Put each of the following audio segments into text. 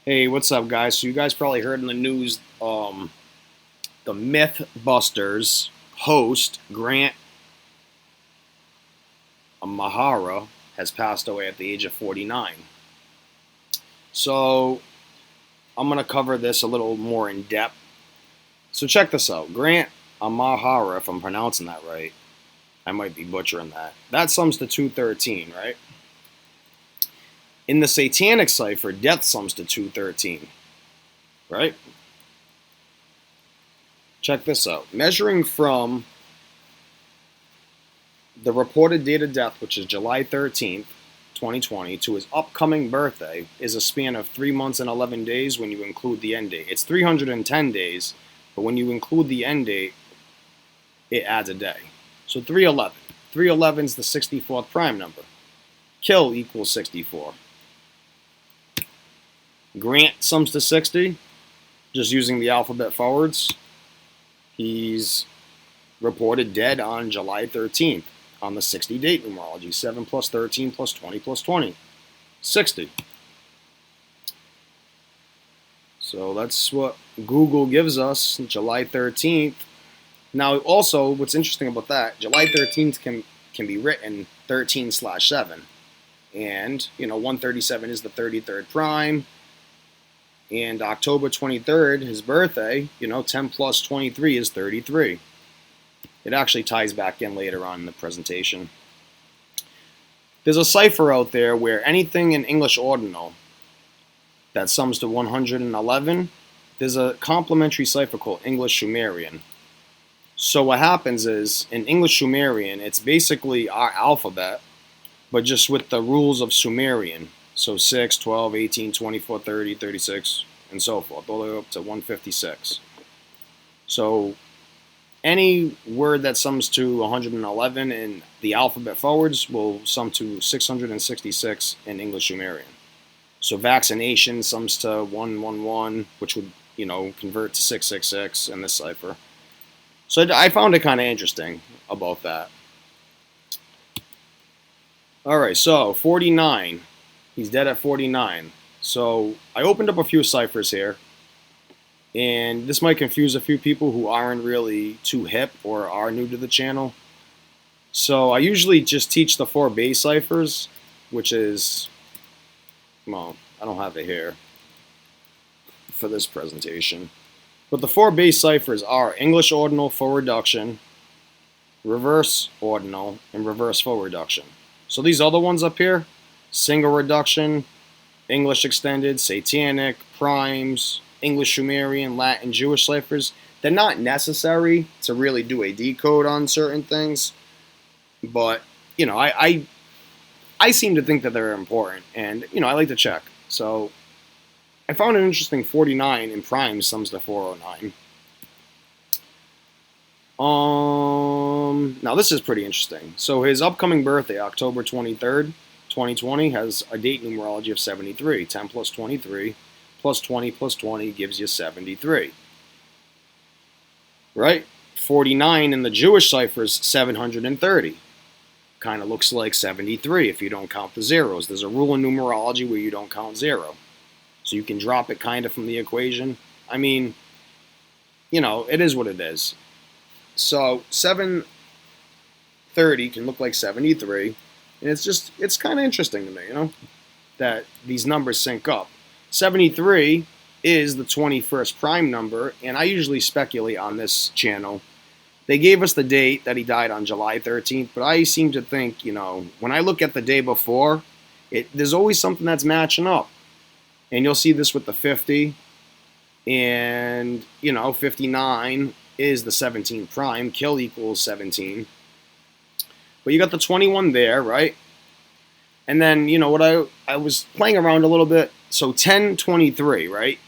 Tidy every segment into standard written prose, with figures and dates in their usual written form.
Hey, what's up, guys? So you guys probably heard in the news, the MythBusters host Grant Imahara has passed away at the age of 49. So I'm gonna cover this a little more in depth. So check this out. Grant Imahara, if I'm pronouncing that right, I might be butchering that. That sums to 213, right? In the Satanic cipher, death sums to 213, right? Check this out. Measuring from the reported date of death, which is July 13th, 2020, to his upcoming birthday, is a span of 3 months and 11 days when you include the end date. It's 310 days, but when you include the end date, it adds a day. So 311. 311 is the 64th prime number. Kill equals 64. Grant sums to 60, just using the alphabet forwards. He's reported dead on July 13th on the 60 date numerology. 7 plus 13 plus 20 plus 20. 60. So that's what Google gives us, July 13th. Now, also, what's interesting about that, July 13th can be written 13/7. And, 137 is the 33rd prime. And October 23rd, his birthday, 10 plus 23 is 33. It actually ties back in later on in the presentation. There's a cipher out there where anything in English ordinal that sums to 111, there's a complementary cipher called English Sumerian. So what happens is, in English Sumerian, it's basically our alphabet, but just with the rules of Sumerian. So 6, 12, 18, 24, 30, 36, and so forth, all the way up to 156. So any word that sums to 111 in the alphabet forwards will sum to 666 in English Sumerian. So vaccination sums to 111, which would, convert to 666 in this cipher. So I found it kind of interesting about that. All right, so 49. He's dead at 49. So I opened up a few ciphers here. And this might confuse a few people who aren't really too hip or are new to the channel. So I usually just teach the 4 base ciphers, which is, well, I don't have it here for this presentation. But the 4 base ciphers are English ordinal full reduction, reverse ordinal, and reverse full reduction. So these other ones up here, single reduction, English extended, satanic, primes, English Sumerian, Latin, Jewish ciphers, they're not necessary to really do a decode on certain things. But, I seem to think that they're important, and, I like to check. So I found an interesting 49 in primes sums to 409. Now this is pretty interesting. So his upcoming birthday, October 23rd, 2020, has a date numerology of 73. 10 plus 23 plus 20 plus 20 gives you 73. Right? 49 in the Jewish cipher is 730. Kind of looks like 73 if you don't count the zeros. There's a rule in numerology where you don't count 0. So you can drop it kind of from the equation. I mean, it is what it is. So 730 can look like 73. And it's kind of interesting to me, that these numbers sync up. 73 is the 21st prime number, and I usually speculate on this channel. They gave us the date that he died on July 13th, but I seem to think, when I look at the day before, there's always something that's matching up. And you'll see this with the 50, and, 59 is the 17th prime. Kill equals 17. But you got the 21 there, right? And then, what I was playing around a little bit. So 1023, right?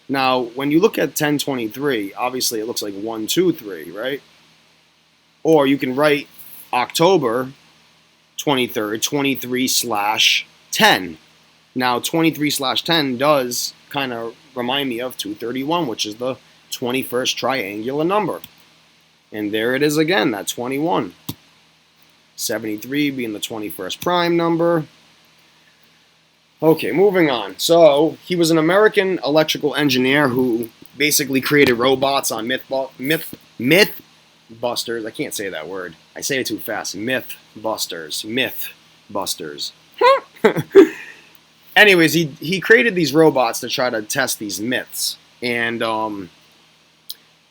Now, when you look at 1023, obviously it looks like 1, 2, 3, right? Or you can write October 23rd, 23/10. Now, 23/10 does kind of remind me of 231, which is the 21st triangular number. And there it is again, that 21. 73 being the 21st prime number. Okay, moving on. So he was an American electrical engineer who basically created robots on myth busters. I can't say that word. I say it too fast. Myth busters. Anyways, he created these robots to try to test these myths, and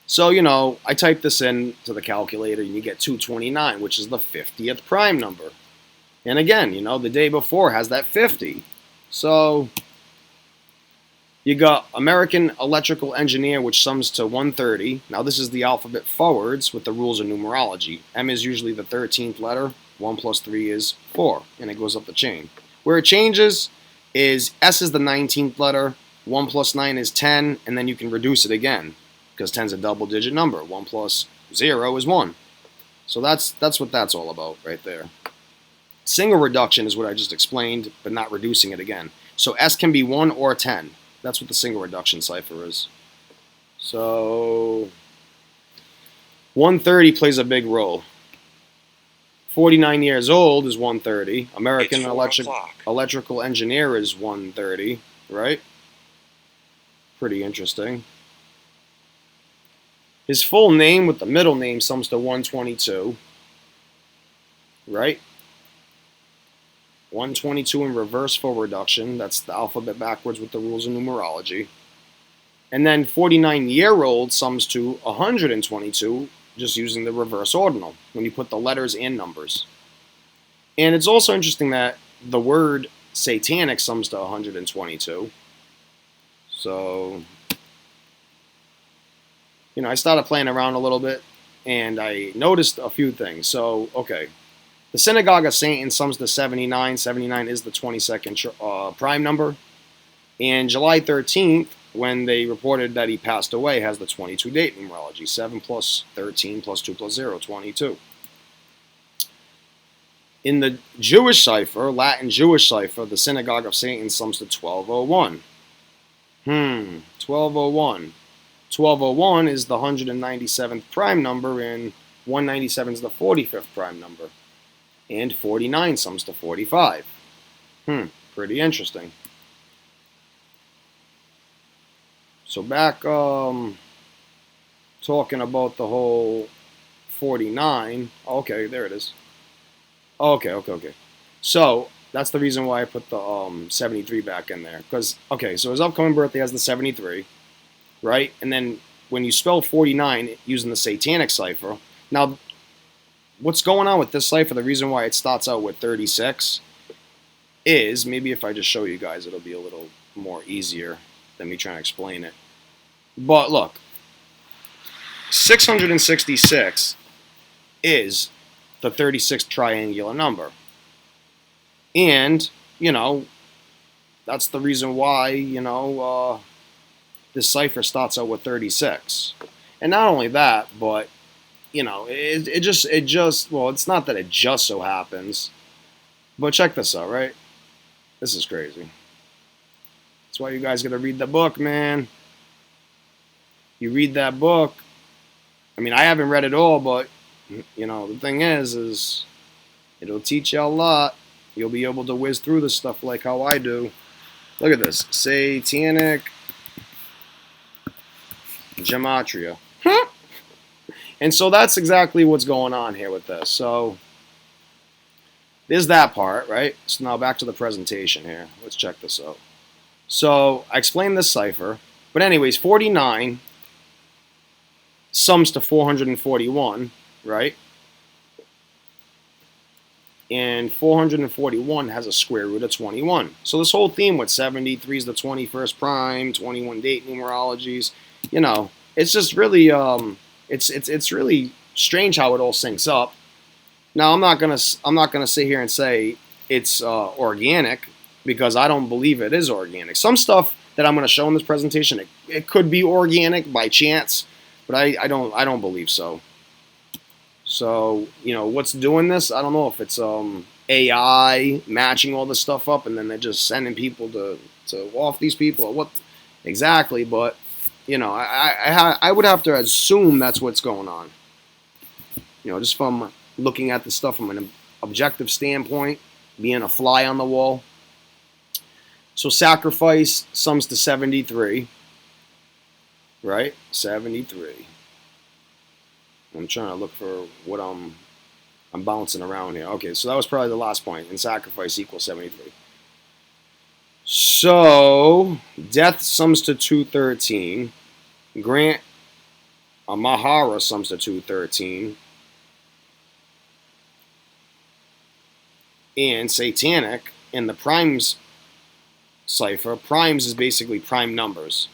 so I typed this in to the calculator, and you get 229, which is the 50th prime number. And again, the day before has that 50. So you got American electrical engineer, which sums to 130. Now this is the alphabet forwards with the rules of numerology. M is usually the 13th letter. 1 plus 3 is 4, and it goes up the chain. Where it changes is S is the 19th letter. 1 plus 9 is 10, and then you can reduce it again because 10 is a double-digit number. 1 plus 0 is 1. So that's what that's all about right there. Single reduction is what I just explained, but not reducing it again. So S can be 1 or 10. That's what the single reduction cipher is. So 130 plays a big role. 49 years old is 130. American electrical engineer is 130, right? Pretty interesting. His full name with the middle name sums to 122, right? 122 in reverse full reduction. That's the alphabet backwards with the rules of numerology. And then 49-year-old sums to 122 just using the reverse ordinal when you put the letters and numbers. And it's also interesting that the word satanic sums to 122. So, I started playing around a little bit, and I noticed a few things. So, okay. The Synagogue of Satan sums to 79. 79 is the 22nd prime number. And July 13th, when they reported that he passed away, has the 22 date numerology. 7 plus 13 plus 2 plus 0, 22. In the Jewish cipher, Latin Jewish cipher, the Synagogue of Satan sums to 1201. 1201. 1201 is the 197th prime number, and 197 is the 45th prime number. And 49 sums to 45. Pretty interesting. So back talking about the whole 49. Okay, there it is. Okay. So that's the reason why I put the 73 back in there. Because, okay, so his upcoming birthday has the 73, right? And then when you spell 49 using the satanic cipher, now what's going on with this cipher, the reason why it starts out with 36 is, maybe if I just show you guys, it'll be a little more easier than me trying to explain it. But look, 666 is the 36th triangular number. And, that's the reason why, this cipher starts out with 36. And not only that, but it just well, it's not that it just so happens, but check this out, right? This is crazy. That's why you guys gotta read the book, man. You read that book. I mean, I haven't read it all, but the thing is it'll teach you a lot. You'll be able to whiz through this stuff like how I do. Look at this, satanic gematria. And so that's exactly what's going on here with this. So there's that part, right? So now back to the presentation here. Let's check this out. So I explained this cipher. But anyways, 49 sums to 441, right? And 441 has a square root of 21. So this whole theme with 73 is the 21st prime, 21 date numerologies, it's just really it's really strange how it all syncs up. Now I'm not gonna sit here and say it's organic, because I don't believe it is organic. Some stuff that I'm gonna show in this presentation, it could be organic by chance, but I don't believe so. So what's doing this? I don't know if it's AI matching all this stuff up, and then they're just sending people to off these people, or what exactly, but I would have to assume that's what's going on. Just from looking at the stuff from an objective standpoint, being a fly on the wall. So sacrifice sums to 73, right? 73. I'm trying to look for what I'm bouncing around here. Okay, so that was probably the last point. And sacrifice equals 73. So death sums to 213. Grant Imahara sums to 213. And satanic in the primes cipher. Primes is basically prime numbers.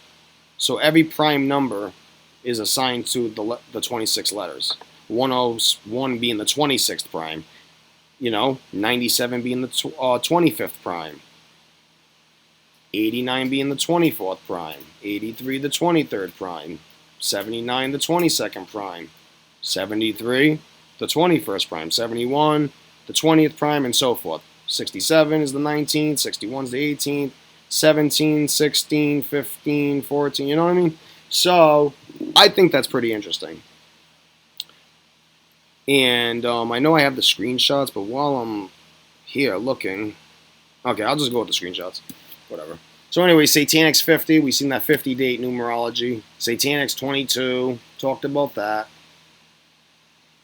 So every prime number is assigned to the 26 letters. 101 being the 26th prime. 97 being the 25th prime. 89 being the 24th prime. 83 the 23rd prime. 79 the 22nd prime. 73 the 21st prime. 71 the 20th prime, and so forth. 67 is the 19th. 61 is the 18th. 17, 16, 15, 14, you know what I mean? So I think that's pretty interesting. And I know I have the screenshots, but while I'm here looking, okay, I'll just go with the screenshots. Whatever. So anyway, Satanic's 50. We've seen that 50 date numerology. Satanic's 22. Talked about that.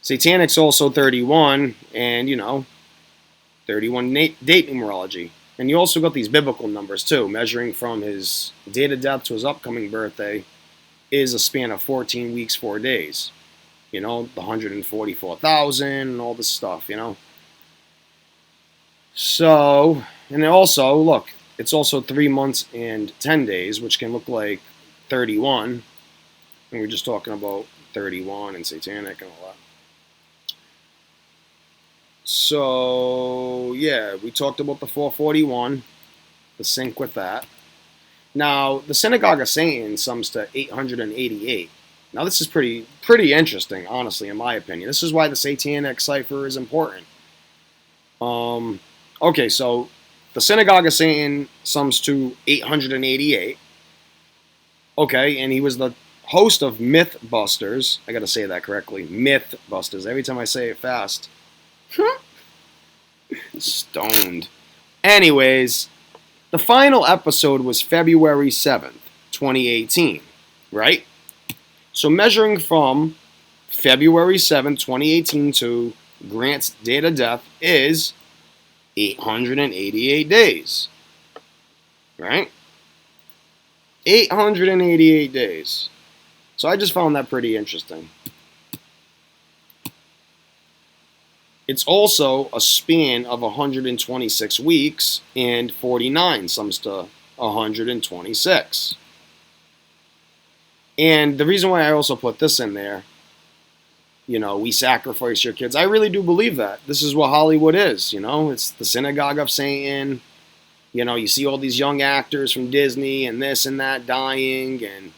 Satanic's also 31, and 31 date numerology. And you also got these biblical numbers too, measuring from his date of death to his upcoming birthday is a span of 14 weeks, 4 days. The 144,000 and all this stuff, So, and also, look, it's also 3 months and 10 days, which can look like 31. And we're just talking about 31 and satanic and all that. So, yeah, we talked about the 441, the sync with that. Now, the Synagogue of Satan sums to 888. Now, this is pretty interesting, honestly, in my opinion. This is why the Satanic cipher is important. Okay, so the Synagogue of Satan sums to 888. Okay, and he was the host of Mythbusters. I got to say that correctly. Mythbusters. Every time I say it fast. Stoned. Anyways, the final episode was February 7th, 2018, right? So measuring from February 7th, 2018 to Grant's date of death is 888 days, right? 888 days. So I just found that pretty interesting. It's also a span of 126 weeks, and 49 sums to 126. And the reason why I also put this in there, we sacrifice your kids. I really do believe that. This is what Hollywood is, It's the Synagogue of Satan. You see all these young actors from Disney and this and that dying, and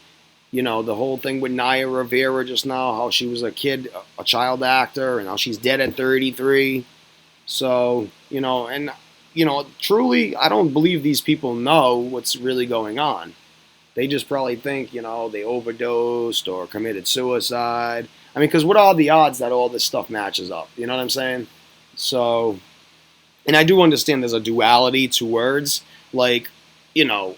the whole thing with Naya Rivera just now, how she was a kid, a child actor, and how she's dead at 33. So, truly, I don't believe these people know what's really going on. They just probably think, they overdosed or committed suicide. I mean, because what are the odds that all this stuff matches up? You know what I'm saying? So, and I do understand there's a duality to words. Like, you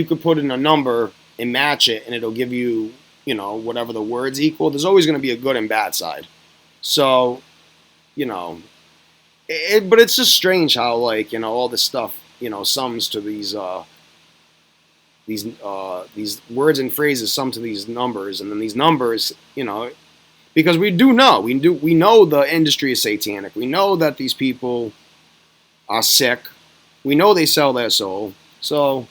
could put in a number and match it, and it'll give you, whatever the words equal. There's always going to be a good and bad side. So, but it's just strange how, all this stuff, sums to these words and phrases sum to these numbers, and then these numbers, because we know the industry is satanic. We know that these people are sick. We know they sell their soul. So,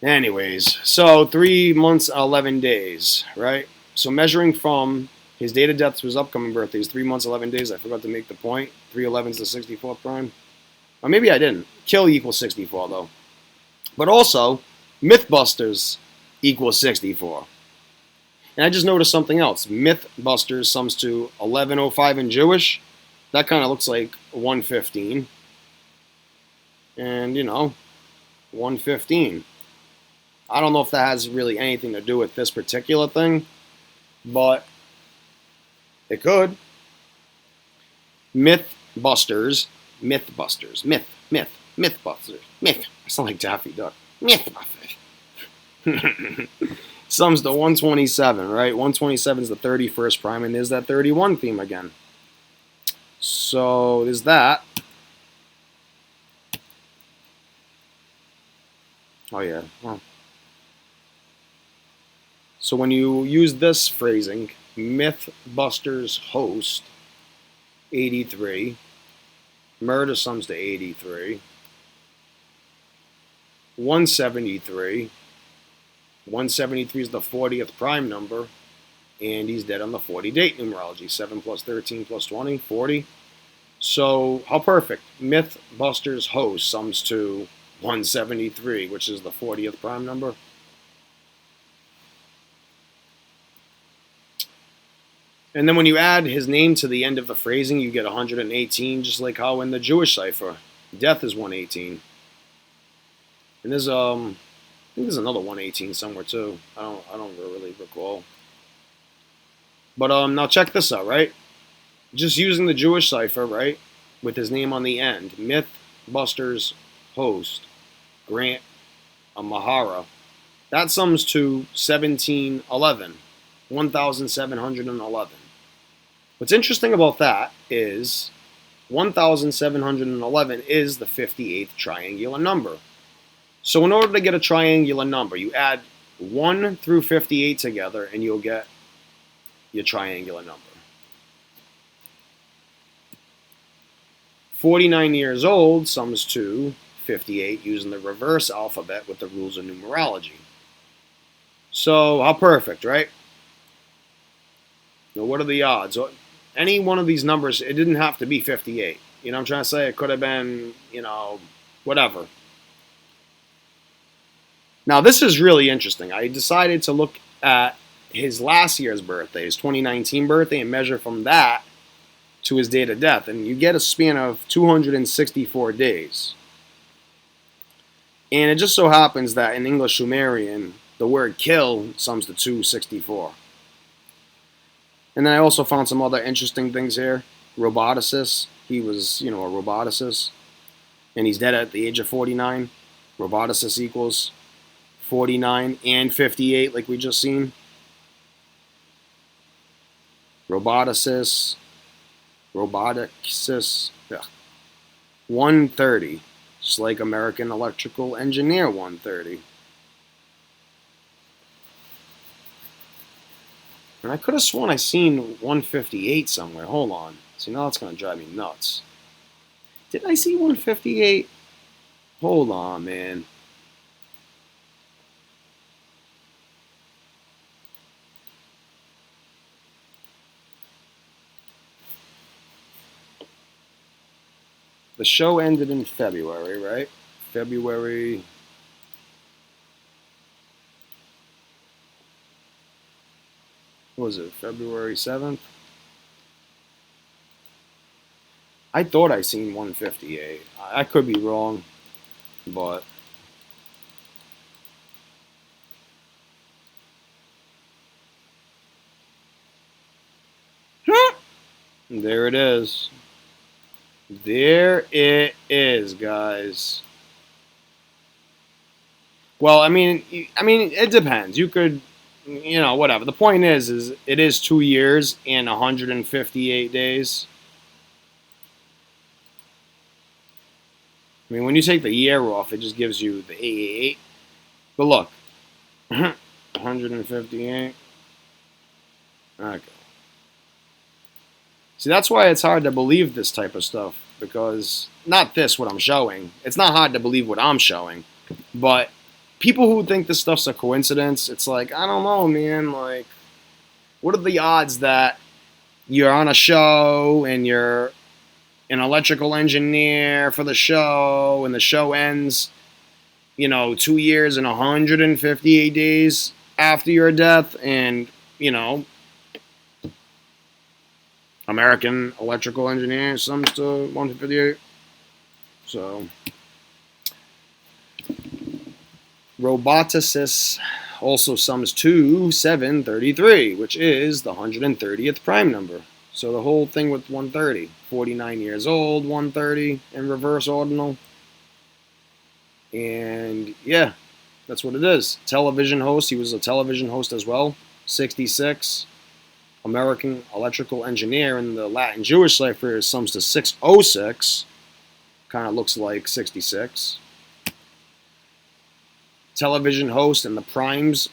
Anyways, so 3 months, 11 days, right? So measuring from his date of death to his upcoming birthday is 3 months, 11 days. I forgot to make the point. 311 is the 64th prime. Or maybe I didn't. Kill equals 64, though. But also, Mythbusters equals 64. And I just noticed something else. Mythbusters sums to 1105 in Jewish. That kind of looks like 115. And, 115. I don't know if that has really anything to do with this particular thing, but it could. Mythbusters Mythbusters. Mythbusters. Myth. I sound like Daffy Duck. Mythbusters. Sums to 127, right? 127 is the 31st prime, and there's that 31 theme again. So there's that. Oh, yeah. Well. So when you use this phrasing, Mythbusters host 83, murder sums to 83, 173. 173 is the 40th prime number, and he's dead on the 40 date numerology. 7 plus 13 plus 20, 40. So, how perfect. Mythbusters host sums to 173, which is the 40th prime number. And then when you add his name to the end of the phrasing, you get 118, just like how in the Jewish cipher, death is 118. And there's I think there's another 118 somewhere too. I don't really recall. But now check this out, right? Just using the Jewish cipher, right, with his name on the end, Mythbusters host Grant Imahara, that sums to 1711, 1711. What's interesting about that is 1711 is the 58th triangular number. So in order to get a triangular number, you add 1 through 58 together and you'll get your triangular number. 49 years old sums to 58 using the reverse alphabet with the rules of numerology. So how perfect, right? Now what are the odds? Any one of these numbers, it didn't have to be 58. You know what I'm trying to say? It could have been, whatever. Now, this is really interesting. I decided to look at his last year's birthday, his 2019 birthday, and measure from that to his date of death. And you get a span of 264 days. And it just so happens that in English Sumerian, the word kill sums to 264. And then I also found some other interesting things here. Roboticist. He was, a roboticist. And he's dead at the age of 49. Roboticist equals 49 and 58, like we just seen. Roboticist, yeah. 130, just like American Electrical Engineer 130. And I could have sworn I seen 158 somewhere. Hold on. See, now that's going to drive me nuts. Did I see 158? Hold on, man. The show ended in February, right? February. What was it? February 7th? I thought I seen 158. I could be wrong, but there it is. There it is, guys. Well, I mean, it depends. You could, whatever. The point is it is 2 years and 158 days. I mean, when you take the year off, it just gives you the 888. But look, 158. Okay. See, that's why it's hard to believe this type of stuff, because not this, what I'm showing. It's not hard to believe what I'm showing, but people who think this stuff's a coincidence, it's like, I don't know, man. Like, what are the odds that you're on a show and you're an electrical engineer for the show and the show ends, 2 years and 158 days after your death, and, American Electrical Engineer sums to 158. So, Roboticist also sums to 733, which is the 130th prime number. So the whole thing with 130, 49 years old, 130 in reverse ordinal. And yeah, that's what it is. Television host. He was a television host as well. 66. American electrical engineer in the Latin Jewish cipher sums to 606. Kind of looks like 66. Television host in the primes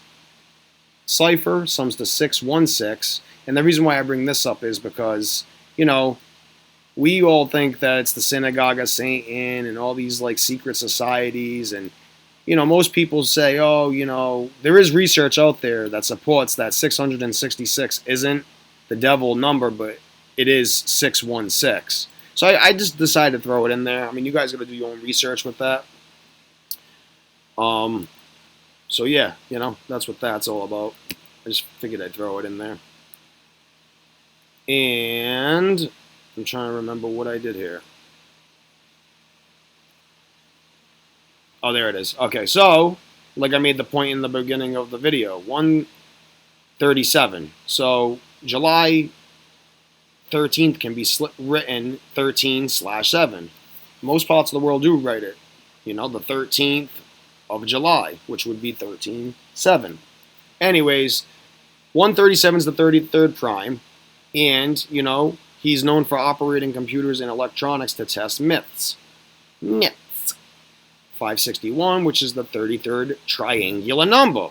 cipher sums to 616. And the reason why I bring this up is because, we all think that it's the synagogue of Satan and all these like secret societies. And, most people say, oh, there is research out there that supports that 666 isn't the devil number, but it is 616. So I just decided to throw it in there. I mean, you guys got to do your own research with that. So yeah, that's what that's all about. I just figured I'd throw it in there. And I'm trying to remember what I did here. Oh, there it is. Okay, so, like I made the point in the beginning of the video, 137. So, July 13th can be written 13/7. Most parts of the world do write it. The 13th of July, which would be 13/7. Anyways, 137 is the 33rd prime, and, he's known for operating computers and electronics to test myths. 561, which is the 33rd triangular number.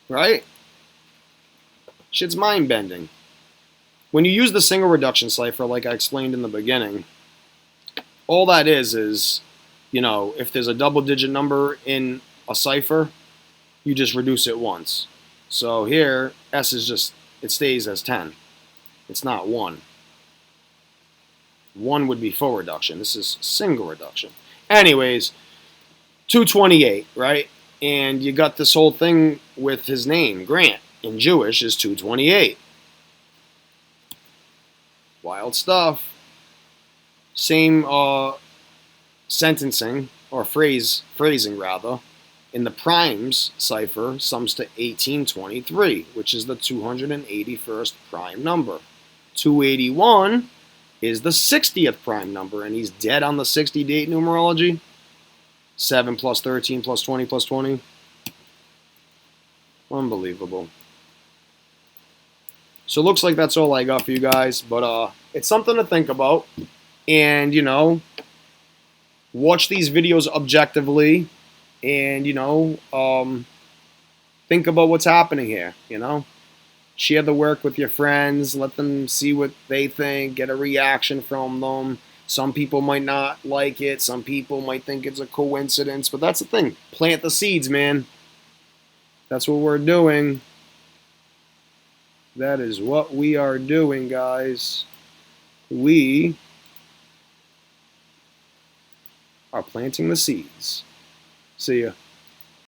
Right? Shit's mind-bending. When you use the single reduction cipher, like I explained in the beginning, all that is, if there's a double-digit number in a cipher, you just reduce it once. So here, S is just, it stays as 10. It's not 1. 1 would be full reduction. This is single reduction. Anyways, 228, right? And you got this whole thing with his name, Grant, in Jewish is 228. Wild stuff. Same sentencing, or phrasing rather, in the primes cipher sums to 1823, which is the 281st prime number. 281 is the 60th prime number, and he's dead on the 60 date numerology. 7 plus 13 plus 20 plus 20. Unbelievable. So it looks like that's all I got for you guys, but it's something to think about. And, watch these videos objectively and, think about what's happening here, Share the work with your friends, let them see what they think, get a reaction from them. Some people might not like it, some people might think it's a coincidence, but that's the thing. Plant the seeds, man. That's what we're doing. That is what we are doing, guys. We are planting the seeds. See ya.